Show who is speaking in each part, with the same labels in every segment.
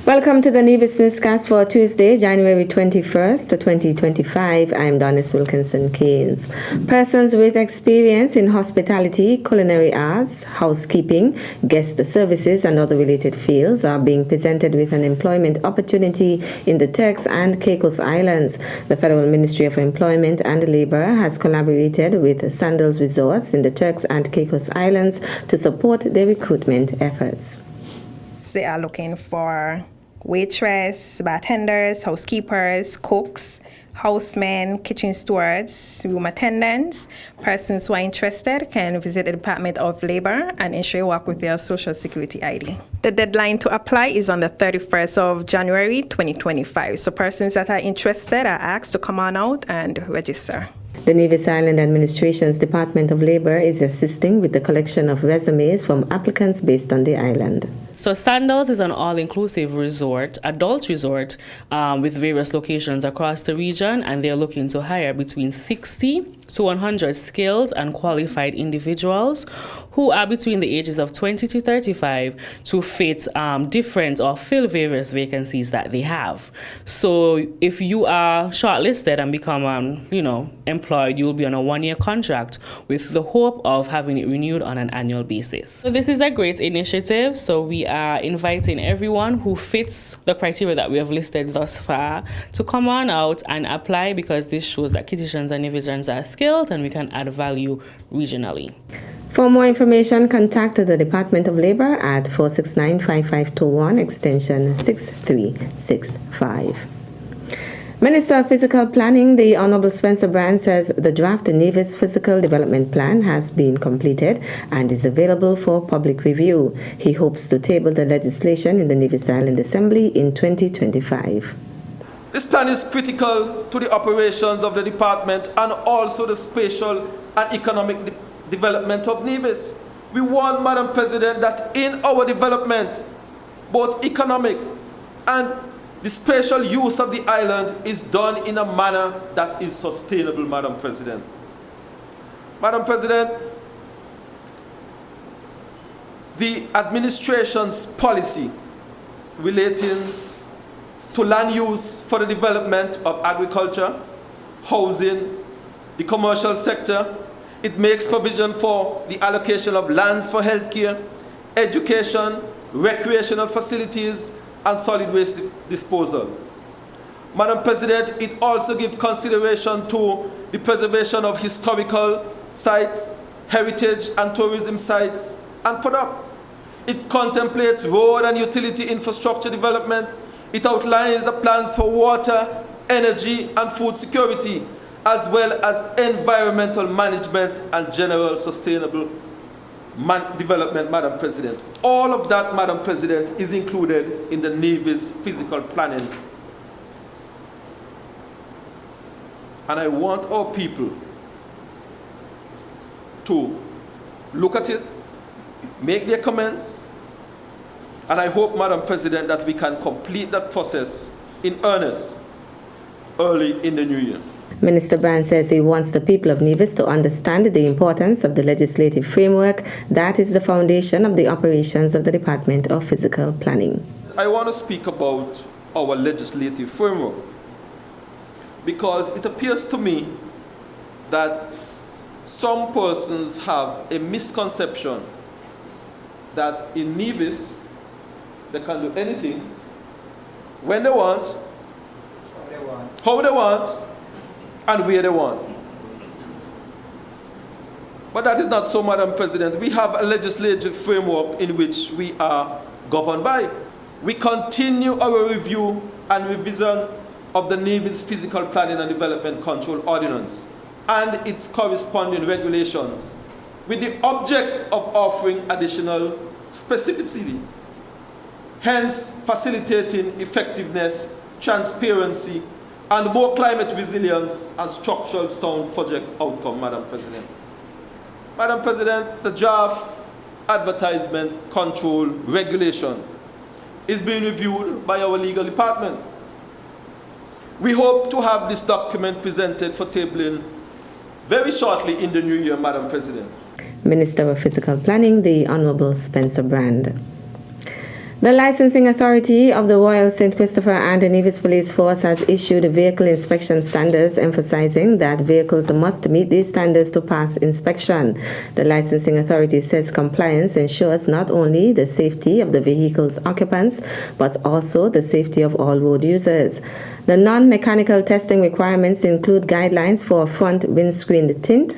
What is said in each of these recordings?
Speaker 1: Welcome to the Nevis Newscast for Tuesday, January 21st, 2025. I'm Donis Wilkinson-Keynes. Persons with experience in hospitality, culinary arts, housekeeping, guest services, and other related fields are being presented with an employment opportunity in the Turks and Caicos Islands. The Federal Ministry of Employment and Labor has collaborated with Sandals Resorts in the Turks and Caicos Islands to support their recruitment efforts.
Speaker 2: They are looking for waitress, bartenders, housekeepers, cooks, housemen, kitchen stewards, room attendants. Persons who are interested can visit the Department of Labor and ensure you work with their Social Security ID. The deadline to apply is on the 31st of January 2025. So persons that are interested are asked to come on out and register.
Speaker 1: The Nevis Island Administration's Department of Labor is assisting with the collection of resumes from applicants based on the island.
Speaker 3: So Sandals is an all-inclusive resort, adult resort, with various locations across the region, and they're looking to hire between 60 to 100 skilled and qualified individuals who are between the ages of 20 to 35 to fit different or fill various vacancies that they have. So if you are shortlisted and become, employed, you'll be on a one-year contract with the hope of having it renewed on an annual basis. So this is a great initiative. So we are inviting everyone who fits the criteria that we have listed thus far to come on out and apply, because this shows that Kittians and Nevisians are skilled and we can add value regionally.
Speaker 1: For more information, contact the Department of Labor at 469-5521 extension 6365. Minister of Physical Planning, the Honorable Spencer Brand, says the draft Nevis Physical Development Plan has been completed and is available for public review. He hopes to table the legislation in the Nevis Island Assembly in 2025.
Speaker 4: This plan is critical to the operations of the department and also the spatial and economic development of Nevis. We want, Madam President, that in our development, both economic and the spatial use of the island is done in a manner that is sustainable, Madam President. Madam President, the administration's policy relating to land use for the development of agriculture, housing, the commercial sector, it makes provision for the allocation of lands for healthcare, education, recreational facilities, and solid waste disposal. Madam President, it also gives consideration to the preservation of historical sites, heritage and tourism sites, and product. It contemplates road and utility infrastructure development. It outlines the plans for water, energy, and food security, as well as environmental management and general sustainable development, Madam President. All of that, Madam President, is included in the Nevis physical planning. And I want our people to look at it, make their comments, and I hope, Madam President, that we can complete that process in earnest early in the new year.
Speaker 1: Minister Brand says he wants the people of Nevis to understand the importance of the legislative framework that is the foundation of the operations of the Department of Physical Planning.
Speaker 4: I want to speak about our legislative framework because it appears to me that some persons have a misconception that in Nevis they can do anything when they want, how they want, and where they want. But that is not so, Madam President. We have a legislative framework in which we are governed by. We continue our review and revision of the Nevis Physical Planning and Development Control Ordinance and its corresponding regulations with the object of offering additional specificity, hence facilitating effectiveness, transparency, and more climate resilience and structural sound project outcome, Madam President. Madam President, the draft advertisement control regulation is being reviewed by our legal department. We hope to have this document presented for tabling very shortly in the new year, Madam President.
Speaker 1: Minister of Physical Planning, the Honorable Spencer Brand. The licensing authority of the Royal St. Christopher and the Nevis Police Force has issued vehicle inspection standards emphasizing that vehicles must meet these standards to pass inspection. The licensing authority says compliance ensures not only the safety of the vehicle's occupants but also the safety of all road users. The non-mechanical testing requirements include guidelines for front windscreen tint,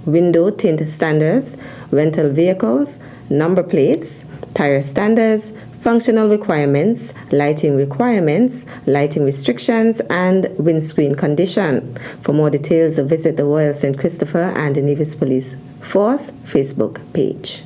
Speaker 1: window tint standards, rental vehicles, number plates, tire standards, functional requirements, lighting restrictions, and windscreen condition. For more details, visit the Royal St. Christopher and the Nevis Police Force Facebook page.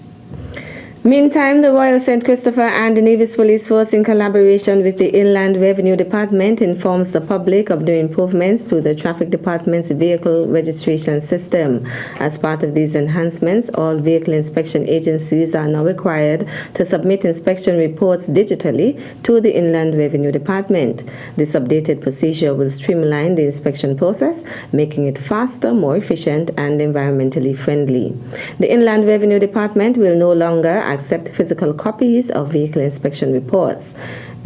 Speaker 1: Meantime, the Royal St. Christopher and the Nevis Police Force, in collaboration with the Inland Revenue Department, informs the public of new improvements to the Traffic Department's vehicle registration system. As part of these enhancements, all vehicle inspection agencies are now required to submit inspection reports digitally to the Inland Revenue Department. This updated procedure will streamline the inspection process, making it faster, more efficient, and environmentally friendly. The Inland Revenue Department will no longer accept physical copies of vehicle inspection reports.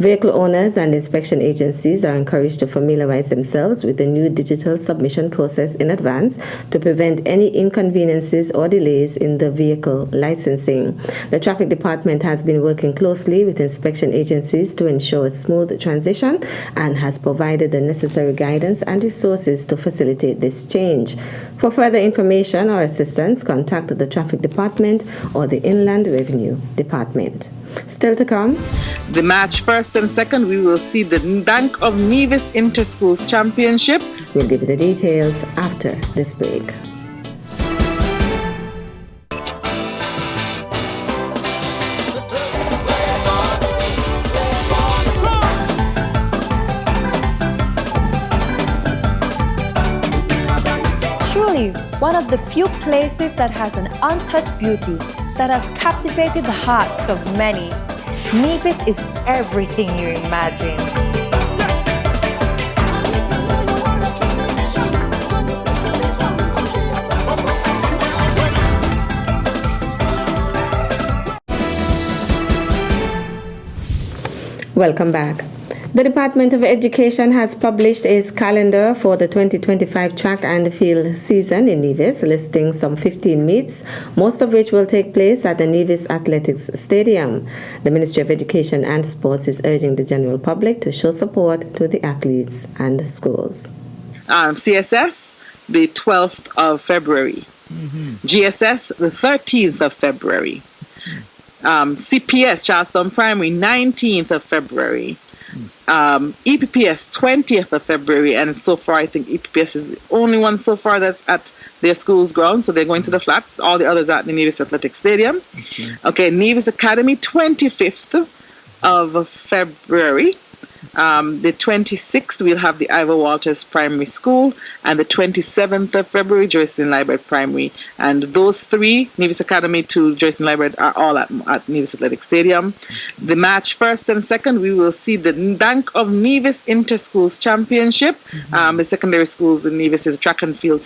Speaker 1: Vehicle owners and inspection agencies are encouraged to familiarize themselves with the new digital submission process in advance to prevent any inconveniences or delays in the vehicle licensing. The Traffic Department has been working closely with inspection agencies to ensure a smooth transition and has provided the necessary guidance and resources to facilitate this change. For further information or assistance, contact the Traffic Department or the Inland Revenue Department. Still to come,
Speaker 5: the match first and second, we will see the Bank of Nevis Inter-Schools Championship.
Speaker 1: We'll give you the details after this break.
Speaker 6: Truly, one of the few places that has an untouched beauty that has captivated the hearts of many. Nevis is everything you imagine.
Speaker 1: Welcome back. The Department of Education has published its calendar for the 2025 track and field season in Nevis, listing some 15 meets, most of which will take place at the Nevis Athletics Stadium. The Ministry of Education and Sports is urging the general public to show support to the athletes and schools.
Speaker 5: CSS, the 12th of February. GSS, the 13th of February. CPS, Charlestown Primary, 19th of February. EPPS 20th of February, and so far I think EPPS is the only one so far that's at their school's ground, so they're going to the flats. All the others are at the Nevis Athletic Stadium. Okay, Nevis Academy 25th of February. The 26th we'll have the Ivor Walters Primary School, and the 27th of February Joycelyn Library Primary, and those three, Nevis Academy to Joycelyn Library, are all at Nevis Athletic Stadium. The match first and second, we will see the Bank of Nevis Inter-Schools Championship. The secondary schools in Nevis is track and field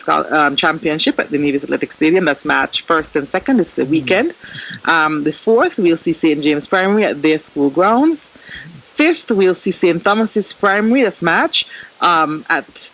Speaker 5: championship at the Nevis Athletic Stadium. That's match first and second. It's a weekend. The 4th we'll see St. James Primary at their school grounds. 5th, we'll see St. Thomas's Primary, that's match, at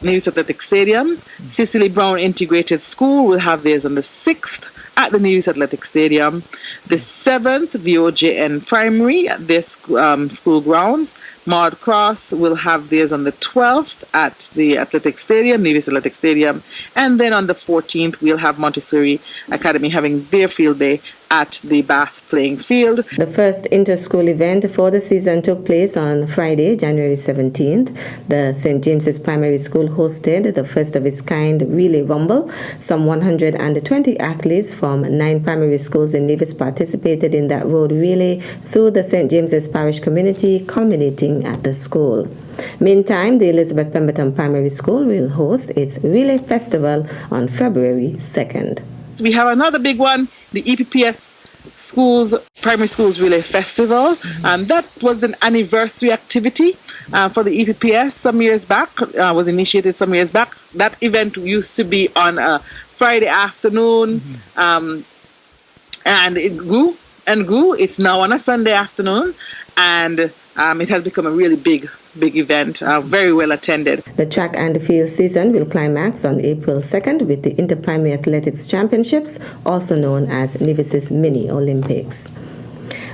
Speaker 5: Nevis Athletic Stadium. Cicely Brown Integrated School will have theirs on the 6th at the Nevis Athletic Stadium. The 7th, VOJN Primary at their school grounds. Maud Cross will have theirs on the 12th at the Athletic Stadium, Nevis Athletic Stadium. And then on the 14th, we'll have Montessori Academy having their field day at the Bath playing field.
Speaker 1: The first inter-school event for the season took place on Friday, January 17th. The St. James's Primary School hosted the first of its kind relay rumble. Some 120 athletes from 9 primary schools in Nevis participated in that road relay through the St. James's Parish community, culminating at the school. Meantime, the Elizabeth Pemberton Primary School will host its relay festival on February 2nd.
Speaker 5: We have another big one, the EPPS schools, primary schools relay festival. That was an anniversary activity for the EPPS some years back, was initiated some years back. That event used to be on a Friday afternoon, and it grew and grew. It's now on a Sunday afternoon, and it has become a really big event, very well attended.
Speaker 1: The track and field season will climax on April 2nd with the Inter-Primary Athletics Championships, also known as Nevis' Mini Olympics.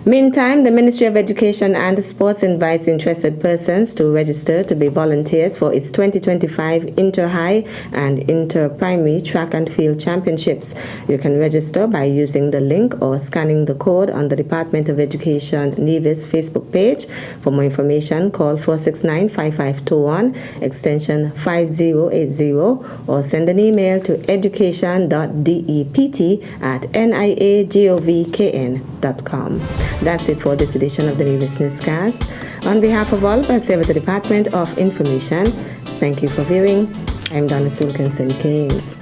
Speaker 1: Meantime, the Ministry of Education and Sports invites interested persons to register to be volunteers for its 2025 Inter-High and Inter-Primary Track and Field Championships. You can register by using the link or scanning the code on the Department of Education Nevis Facebook page. For more information, call 469-5521, extension 5080, or send an email to education.dept@niagovkn.com. That's it for this edition of the Nevis Newscast. On behalf of all of us here at the Department of Information, thank you for viewing. I'm Donna Wilkinson Keynes.